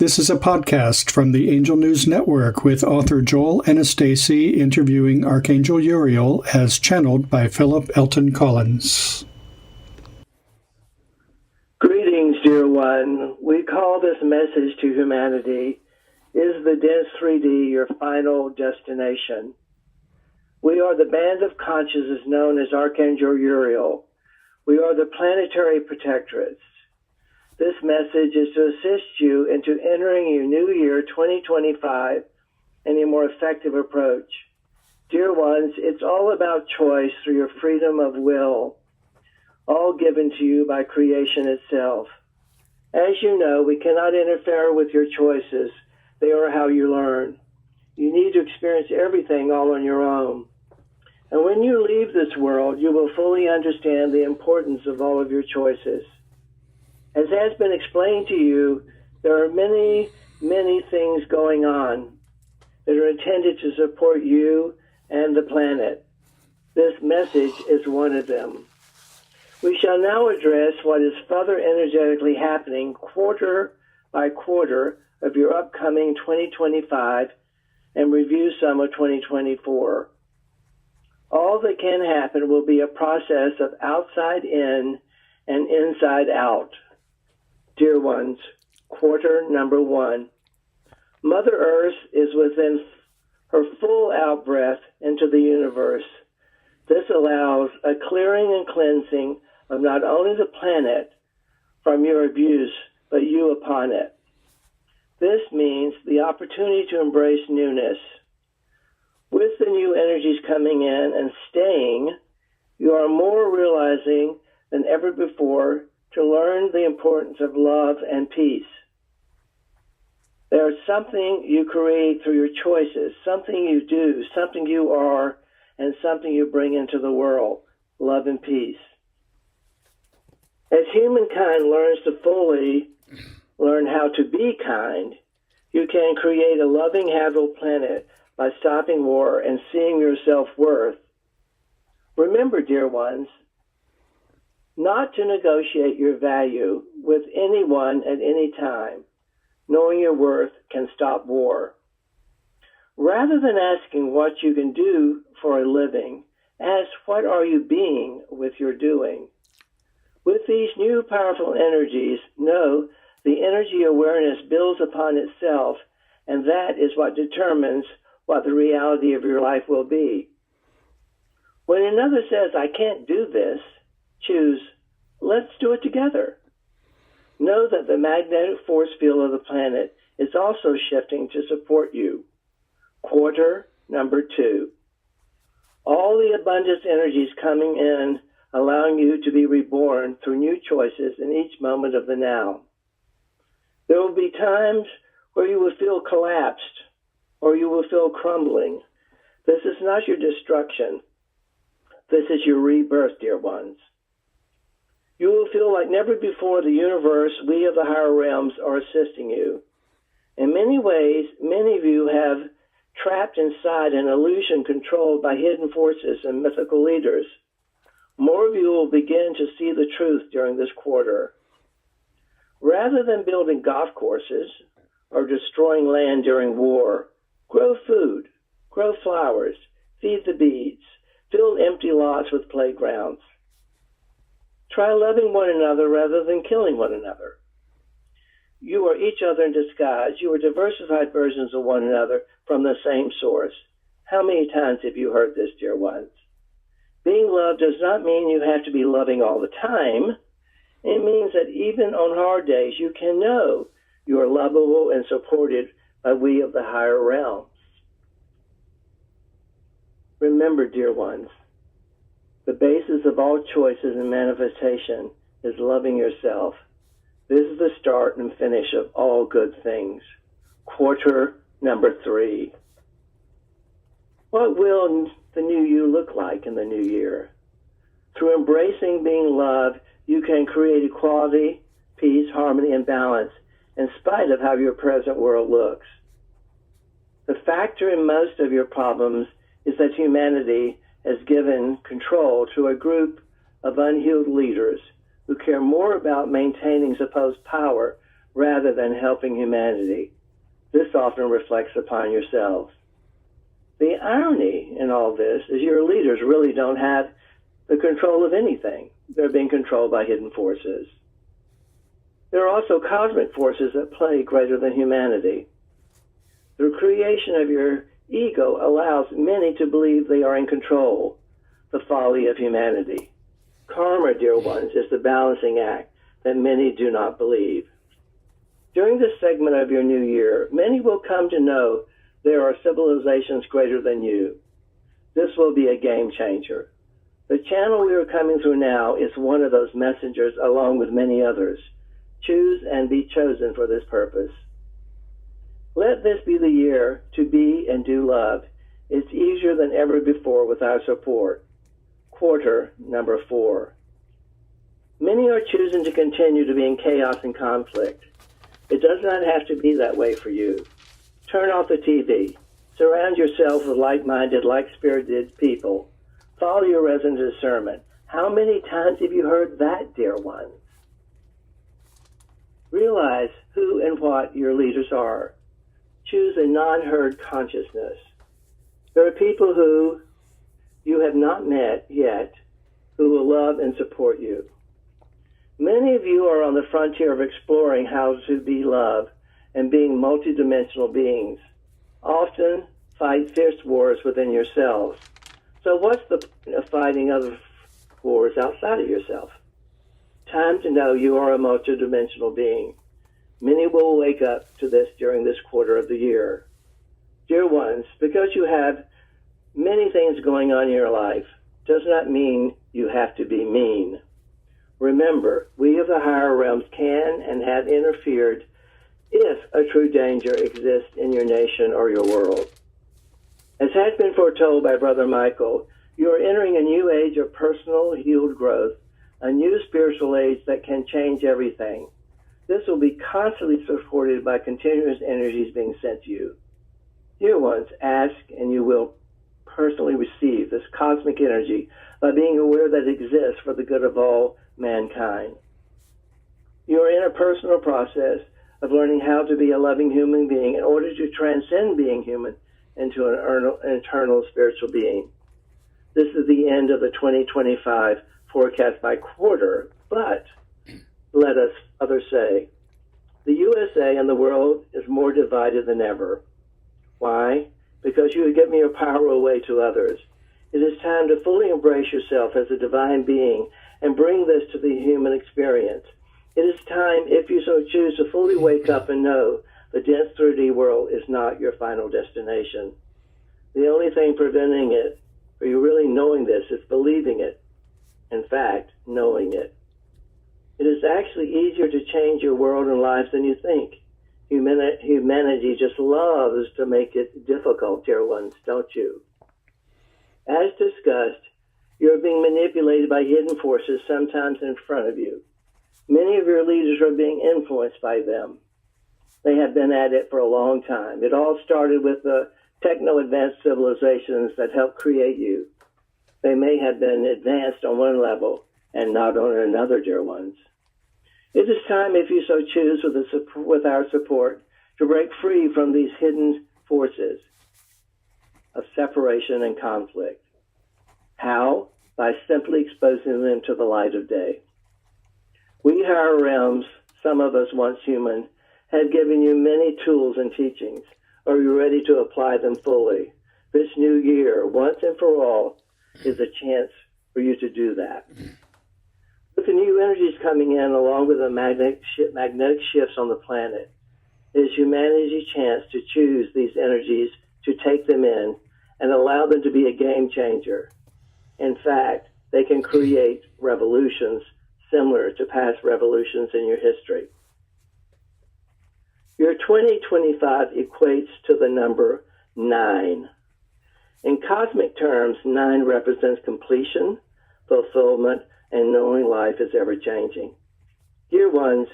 This is a podcast from the Angel News Network with author Joel Anastasi interviewing Archangel Uriel as channeled by Phillip Elton Collins. Greetings, dear one. We call this message to humanity, is the dense 3D your final destination? We are the band of consciousness known as Archangel Uriel. We are the planetary protectorates. This message is to assist you into entering your new year 2025 in a more effective approach. Dear ones, it's all about choice through your freedom of will, all given to you by creation itself. As you know, we cannot interfere with your choices. They are how you learn. You need to experience everything all on your own. And when you leave this world, you will fully understand the importance of all of your choices. As has been explained to you, there are many, many things going on that are intended to support you and the planet. This message is one of them. We shall now address what is further energetically happening quarter by quarter of your upcoming 2025 and review some of 2024. All that can happen will be a process of outside in and inside out. Dear ones, quarter number 1. Mother Earth is within her full out-breath into the universe. This allows a clearing and cleansing of not only the planet from your abuse, but you upon it. This means the opportunity to embrace newness. With the new energies coming in and staying, you are more realizing than ever before to learn the importance of love and peace. There's something you create through your choices, something you do, something you are, and something you bring into the world, love and peace. As humankind learns to fully learn how to be kind, you can create a loving, habitable planet by stopping war and seeing your self-worth. Remember, dear ones, not to negotiate your value with anyone at any time. Knowing your worth can stop war. Rather than asking what you can do for a living, ask what are you being with your doing. With these new powerful energies, know the energy awareness builds upon itself, and that is what determines what the reality of your life will be. When another says, I can't do this, choose, let's do it together. Know that the magnetic force field of the planet is also shifting to support you. Quarter number 2. All the abundance energies coming in, allowing you to be reborn through new choices in each moment of the now. There will be times where you will feel collapsed or you will feel crumbling. This is not your destruction. This is your rebirth, dear ones. You will feel like never before the universe, we of the higher realms, are assisting you. In many ways, many of you have trapped inside an illusion controlled by hidden forces and mythical leaders. More of you will begin to see the truth during this quarter. Rather than building golf courses or destroying land during war, grow food, grow flowers, feed the bees, fill empty lots with playgrounds. Try loving one another rather than killing one another. You are each other in disguise. You are diversified versions of one another from the same source. How many times have you heard this, dear ones? Being loved does not mean you have to be loving all the time. It means that even on hard days, you can know you are lovable and supported by we of the higher realms. Remember, dear ones, the basis of all choices and manifestation is loving yourself. This is the start and finish of all good things. Quarter number 3. What will the new you look like in the new year? Through embracing being loved, you can create equality, peace, harmony, and balance in spite of how your present world looks. The factor in most of your problems is that humanity has given control to a group of unhealed leaders who care more about maintaining supposed power rather than helping humanity. This often reflects upon yourselves. The irony in all this is your leaders really don't have the control of anything. They're being controlled by hidden forces. There are also cosmic forces at play greater than humanity. The creation of your ego allows many to believe they are in control, the folly of humanity. Karma, dear ones, is the balancing act that many do not believe. During this segment of your new year, many will come to know there are civilizations greater than you. This will be a game changer. The channel we are coming through now is one of those messengers along with many others. Choose and be chosen for this purpose. Let this be the year to be and do love. It's easier than ever before with our support. Quarter number 4. Many are choosing to continue to be in chaos and conflict. It does not have to be that way for you. Turn off the TV. Surround yourself with like-minded, like-spirited people. Follow your resonant discernment. How many times have you heard that, dear ones? Realize who and what your leaders are. Choose a non-herd consciousness. There are people who you have not met yet who will love and support you. Many of you are on the frontier of exploring how to be love and being multidimensional beings. Often fight fierce wars within yourselves. So what's the point of fighting other wars outside of yourself? Time to know you are a multidimensional being. Many will wake up to this during this quarter of the year. Dear ones, because you have many things going on in your life does not mean you have to be mean. Remember, we of the higher realms can and have interfered if a true danger exists in your nation or your world. As has been foretold by Brother Michael, you are entering a new age of personal healed growth, a new spiritual age that can change everything. This will be constantly supported by continuous energies being sent to you. Dear ones, ask and you will personally receive this cosmic energy by being aware that it exists for the good of all mankind. You are in a personal process of learning how to be a loving human being in order to transcend being human into an eternal spiritual being. This is the end of the 2025 forecast by quarter, but let us others say, the USA and the world is more divided than ever. Why? Because you have given your power away to others. It is time to fully embrace yourself as a divine being and bring this to the human experience. It is time, if you so choose, to fully wake up and know the dense 3D world is not your final destination. The only thing preventing it, for you really knowing this, is believing it. In fact, knowing it. It is actually easier to change your world and lives than you think. Humanity just loves to make it difficult, dear ones, don't you? As discussed, you are being manipulated by hidden forces sometimes in front of you. Many of your leaders are being influenced by them. They have been at it for a long time. It all started with the techno-advanced civilizations that helped create you. They may have been advanced on one level and not on another, dear ones. It is time, if you so choose, with our support, to break free from these hidden forces of separation and conflict. How? By simply exposing them to the light of day. We higher realms, some of us once human, have given you many tools and teachings. Are you ready to apply them fully? This new year, once and for all, is a chance for you to do that. With the new energies coming in, along with the magnetic shifts on the planet, it is humanity's chance to choose these energies, to take them in, and allow them to be a game changer. In fact, they can create revolutions similar to past revolutions in your history. Your 2025 equates to the number 9. In cosmic terms, 9 represents completion, fulfillment, and knowing life is ever-changing. Dear ones,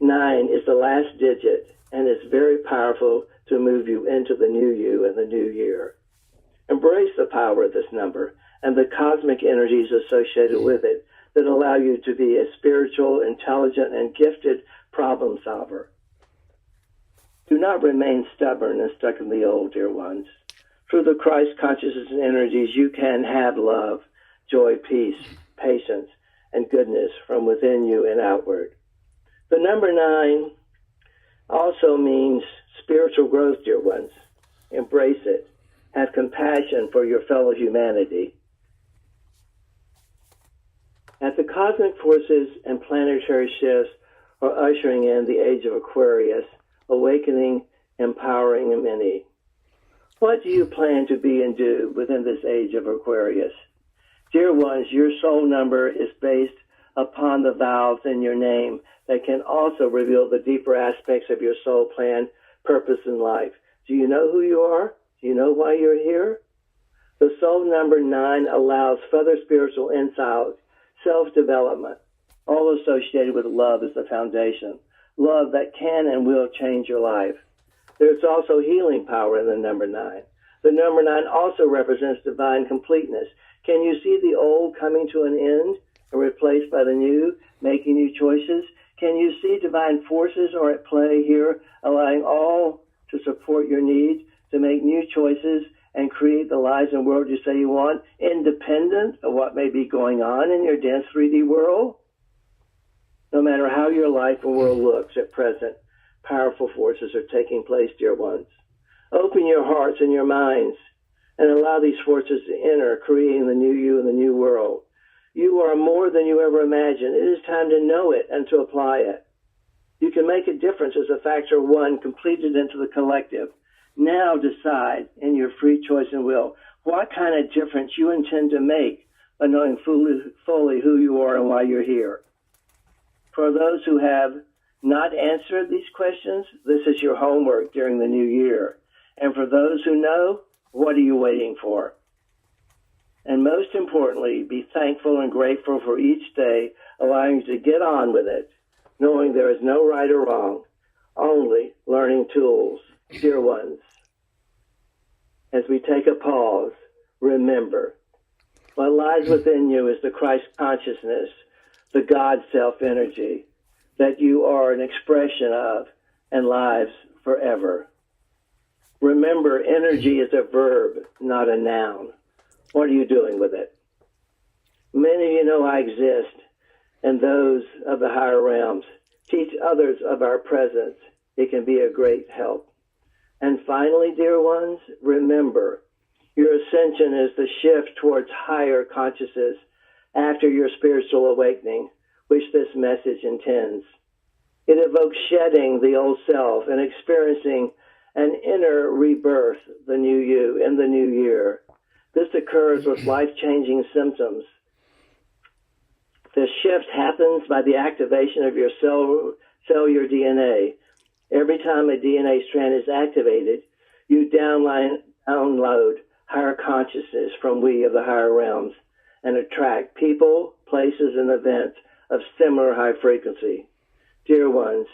9 is the last digit and is very powerful to move you into the new you and the new year. Embrace the power of this number and the cosmic energies associated with it that allow you to be a spiritual, intelligent, and gifted problem solver. Do not remain stubborn and stuck in the old, dear ones. Through the Christ consciousness and energies, you can have love, joy, peace, patience, and goodness from within you and outward. The number 9 also means spiritual growth, dear ones. Embrace it. Have compassion for your fellow humanity. As the cosmic forces and planetary shifts are ushering in the age of Aquarius, awakening, empowering many. What do you plan to be and do within this age of Aquarius? Dear ones, your soul number is based upon the vowels in your name that can also reveal the deeper aspects of your soul plan, purpose in life. Do you know who you are? Do you know why you're here? The soul number 9 allows further spiritual insight, self-development, all associated with love as the foundation. Love that can and will change your life. There's also healing power in the number 9. The number 9 also represents divine completeness. Can you see the old coming to an end and replaced by the new, making new choices? Can you see divine forces are at play here, allowing all to support your needs, to make new choices and create the lives and world you say you want, independent of what may be going on in your dense 3D world? No matter how your life and world looks at present, powerful forces are taking place, dear ones. Open your hearts and your minds and allow these forces to enter, creating the new you and the new world. You are more than you ever imagined. It is time to know it and to apply it. You can make a difference as a factor 1 completed into the collective. Now decide in your free choice and will what kind of difference you intend to make by knowing fully who you are and why you're here. For those who have not answered these questions, this is your homework during the new year. And for those who know, what are you waiting for? And most importantly, be thankful and grateful for each day, allowing you to get on with it, knowing there is no right or wrong, only learning tools. Dear ones, as we take a pause, remember, what lies within you is the Christ consciousness, the God self-energy, that you are an expression of and lives forever. Remember, energy is a verb, not a noun. What are you doing with it? Many of you know I exist, and those of the higher realms. Teach others of our presence. It can be a great help. And finally, dear ones, remember, your ascension is the shift towards higher consciousness after your spiritual awakening, which this message intends. It evokes shedding the old self and experiencing an inner rebirth, the new you, in the new year. This occurs with life-changing symptoms. The shift happens by the activation of your cellular DNA. Every time a DNA strand is activated, you download higher consciousness from we of the higher realms and attract people, places, and events of similar high frequency. Dear ones,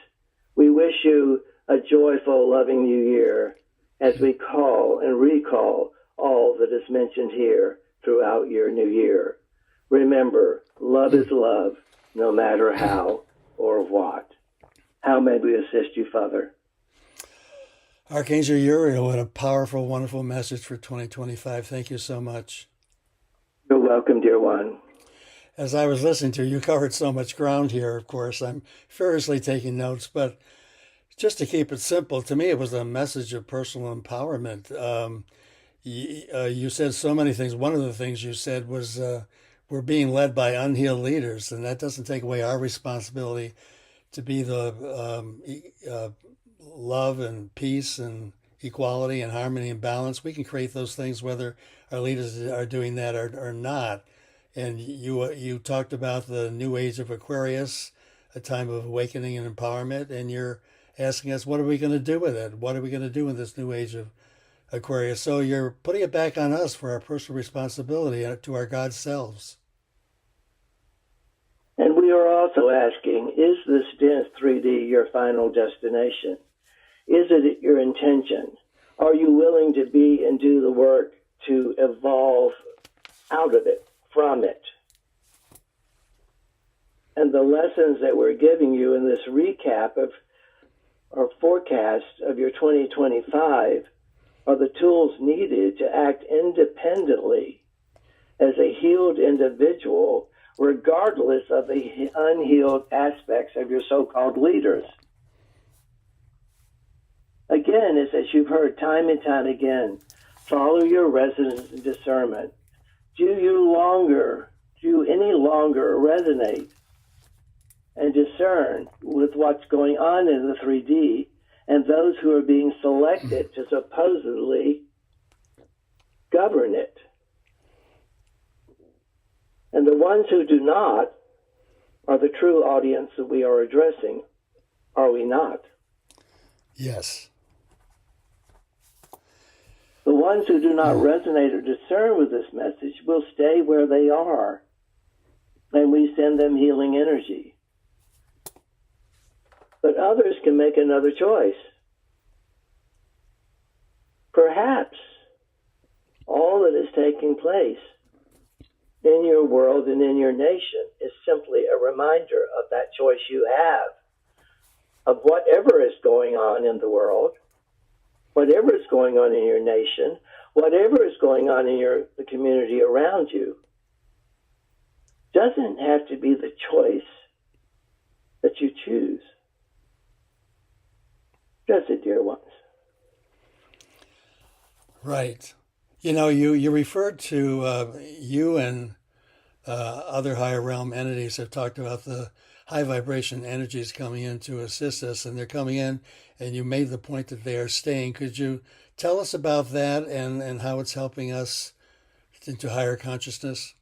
we wish you a joyful, loving new year as we call and recall all that is mentioned here throughout your new year. Remember, love is love, no matter how or what. How may we assist you, Father? Archangel Uriel, what a powerful, wonderful message for 2025. Thank you so much. You're welcome, dear one. As I was listening to you, covered so much ground here, of course. I'm furiously taking notes, but just to keep it simple, to me, it was a message of personal empowerment. You said so many things. One of the things you said was we're being led by unhealed leaders, and that doesn't take away our responsibility to be the love and peace and equality and harmony and balance. We can create those things whether our leaders are doing that or not. And you talked about the new age of Aquarius, a time of awakening and empowerment, and you're asking us, what are we going to do with it? What are we going to do in this new age of Aquarius? So you're putting it back on us for our personal responsibility to our God selves. And we are also asking, is this dense 3D your final destination? Is it your intention? Are you willing to be and do the work to evolve out of it, from it? And the lessons that we're giving you in this recap of our forecast of your 2025 are the tools needed to act independently as a healed individual, regardless of the unhealed aspects of your so-called leaders. Again, as you've heard time and time again, follow your resonance and discernment. Do you any longer resonate and discern with what's going on in the 3D and those who are being selected to supposedly govern it? And the ones who do not are the true audience that we are addressing, are we not? Yes. The ones who do not resonate or discern with this message will stay where they are, and we send them healing energy. But others can make another choice. Perhaps all that is taking place in your world and in your nation is simply a reminder of that choice you have, of whatever is going on in the world, whatever is going on in your nation, whatever is going on in the community around you, doesn't have to be the choice that you choose. Does it, dear ones? Right. You referred to you and other higher realm entities have talked about the high vibration energies coming in to assist us, and they're coming in, and you made the point that they are staying. Could you tell us about that and how it's helping us into higher consciousness?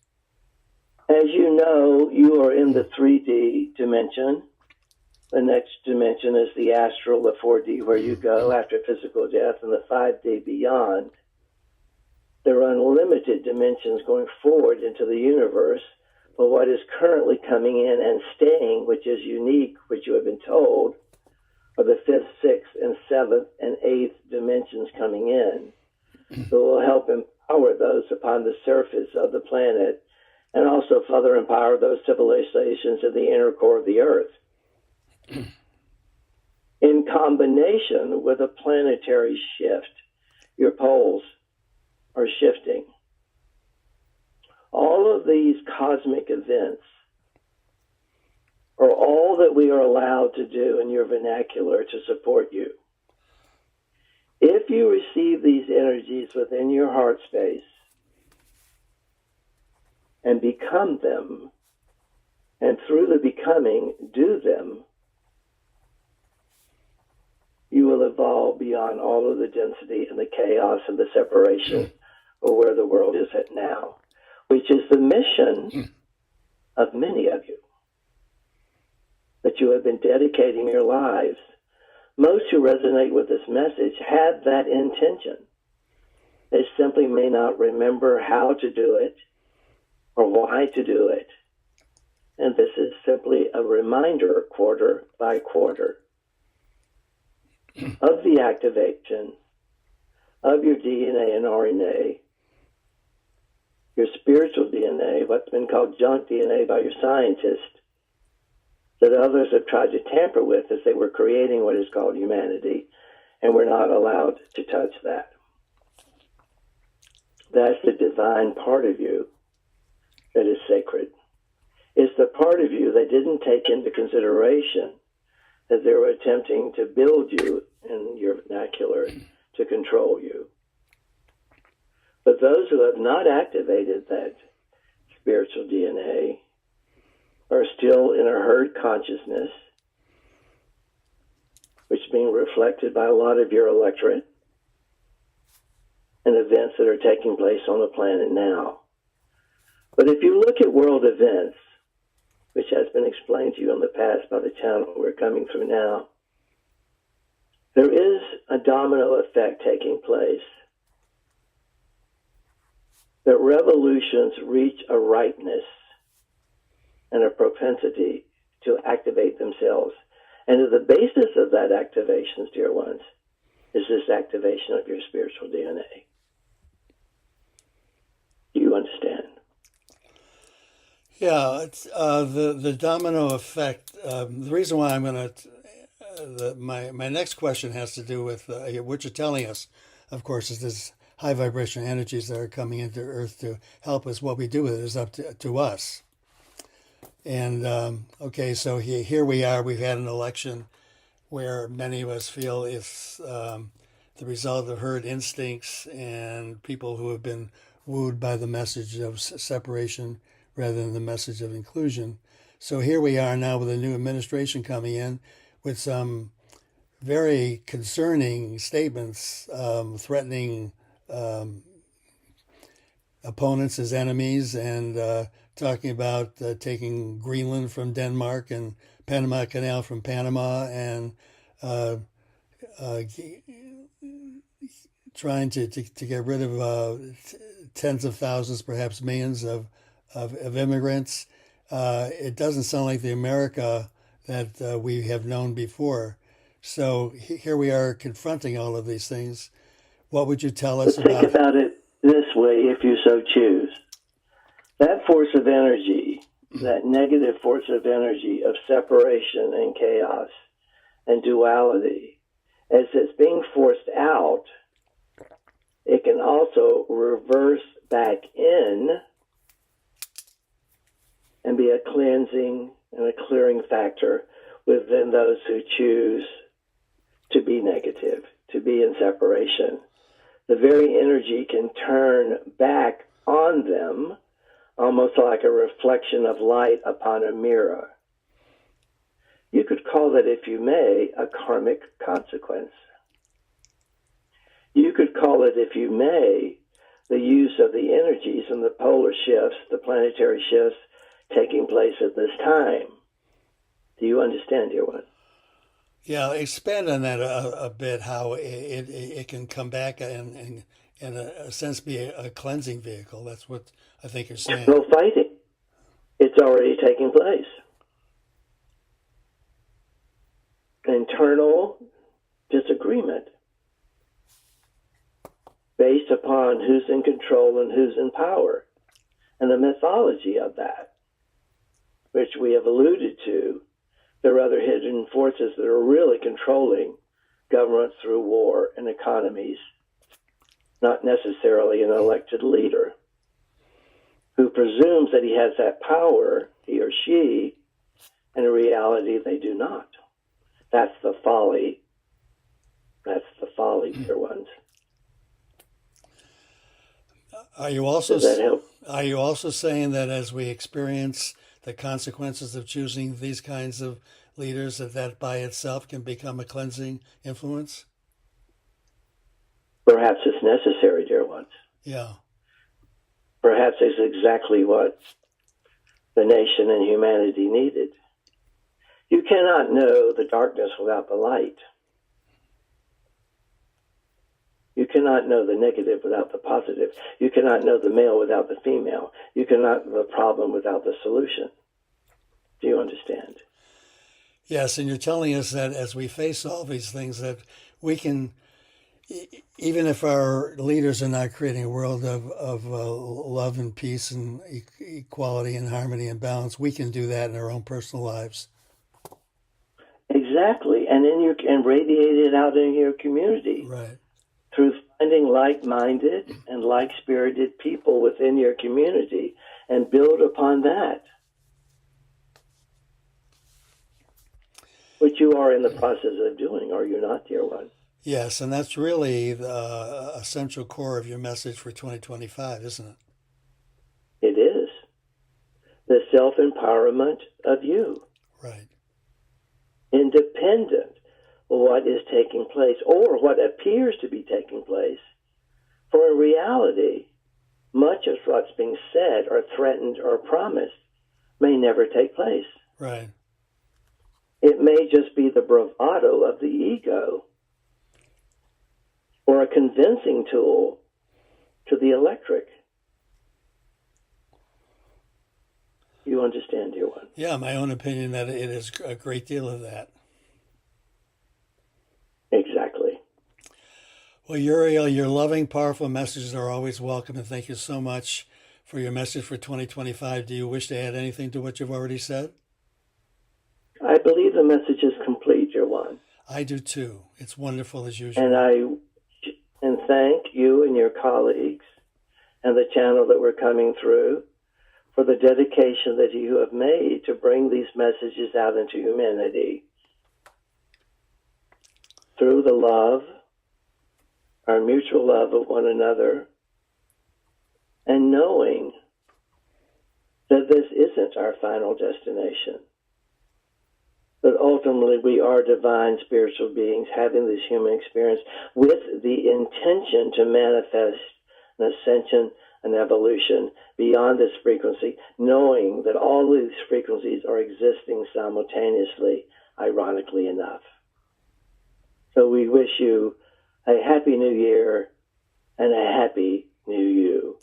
As you know, you are in the 3D dimension. The next dimension is the astral, the 4D, where you go after physical death, and the 5D beyond. There are unlimited dimensions going forward into the universe, but what is currently coming in and staying, which is unique, which you have been told, are the 5th, 6th, and 7th, and 8th dimensions coming in. that will help empower those upon the surface of the planet and also further empower those civilizations in the inner core of the Earth. In combination with a planetary shift, your poles are shifting. All of these cosmic events are all that we are allowed to do in your vernacular to support you. If you receive these energies within your heart space and become them, and through the becoming, do them, you will evolve beyond all of the density and the chaos and the separation of where the world is at now, which is the mission of many of you, that you have been dedicating your lives. Most who resonate with this message have that intention. They simply may not remember how to do it or why to do it. And this is simply a reminder, quarter by quarter, of the activation of your DNA and RNA, your spiritual DNA, what's been called junk DNA by your scientists, that others have tried to tamper with as they were creating what is called humanity, and we're not allowed to touch that. That's the divine part of you that is sacred. It's the part of you that didn't take into consideration that they were attempting to build you in your vernacular to control you. But those who have not activated that spiritual DNA are still in a herd consciousness, which is being reflected by a lot of your electorate and events that are taking place on the planet now. But if you look at world events, which has been explained to you in the past by the channel we're coming through now, there is a domino effect taking place, that revolutions reach a ripeness and a propensity to activate themselves. And at the basis of that activation, dear ones, is this activation of your spiritual DNA. Do you understand? Yeah, it's, the domino effect. The reason why I'm going to my next question has to do with what you're telling us. Of course, is this high vibration energies that are coming into Earth to help us. What we do with it is up to us. And okay, so here we are. We've had an election where many of us feel it's the result of herd instincts and people who have been wooed by the message of separation rather than the message of inclusion. So here we are now with a new administration coming in with some very concerning statements, threatening opponents as enemies, and talking about taking Greenland from Denmark and Panama Canal from Panama, and uh, trying to get rid of tens of thousands, perhaps millions of immigrants. It doesn't sound like the America that we have known before. So here we are confronting all of these things. What would you tell us Think about? about it this way, if you so choose. That force of energy, that negative force of energy of separation and chaos and duality, as it's being forced out, it can also reverse back in and be a cleansing and a clearing factor within those who choose to be negative, to be in separation. The very energy can turn back on them, almost like a reflection of light upon a mirror. You could call that, if you may, a karmic consequence. You could call it, if you may, the use of the energies and the polar shifts, the planetary shifts taking place at this time. Do you understand, dear one? Yeah, expand on that a bit. How it can come back and in a sense be a cleansing vehicle. That's what I think you're saying. No fighting. It's already taking place. Internal disagreement based upon who's in control and who's in power, and the mythology of that, which we have alluded to. There are other hidden forces that are really controlling governments through war and economies, not necessarily an elected leader who presumes that he has that power, he or she, and in reality they do not. That's the folly. That's the folly, dear ones. Are you also Does that help? are you also saying that as we experience the consequences of choosing these kinds of leaders, that by itself can become a cleansing influence? Perhaps it's necessary, dear ones. Yeah. Perhaps it's exactly what the nation and humanity needed. You cannot know the darkness without the light. You cannot know the negative without the positive. You cannot know the male without the female. You cannot know the problem without the solution. Do you understand? Yes, and you're telling us that as we face all these things, that we can, even if our leaders are not creating a world of love and peace and equality and harmony and balance, we can do that in our own personal lives. Exactly, and radiate it out in your community. Right. Through finding like-minded and like-spirited people within your community and build upon that, which you are in the process of doing, are you not, dear one? Yes, and that's really the essential core of your message for 2025, isn't it? It is. The self-empowerment of you. Right. Independent of what is taking place or what appears to be taking place. For in reality, much of what's being said or threatened or promised may never take place. Right. It may just be the bravado of the ego or a convincing tool to the electric. You understand, dear one? Yeah, my own opinion that it is a great deal of that. Exactly. Well, Uriel, your loving, powerful messages are always welcome, and thank you so much for your message for 2025. Do you wish to add anything to what you've already said? I believe the message is complete, dear one. I do too. It's wonderful as usual. And thank you and your colleagues and the channel that we're coming through for the dedication that you have made to bring these messages out into humanity through the love, our mutual love of one another, and knowing that this isn't our final destination. But ultimately, we are divine spiritual beings having this human experience with the intention to manifest an ascension, an evolution beyond this frequency, knowing that all these frequencies are existing simultaneously, ironically enough. So we wish you a happy new year and a happy new you.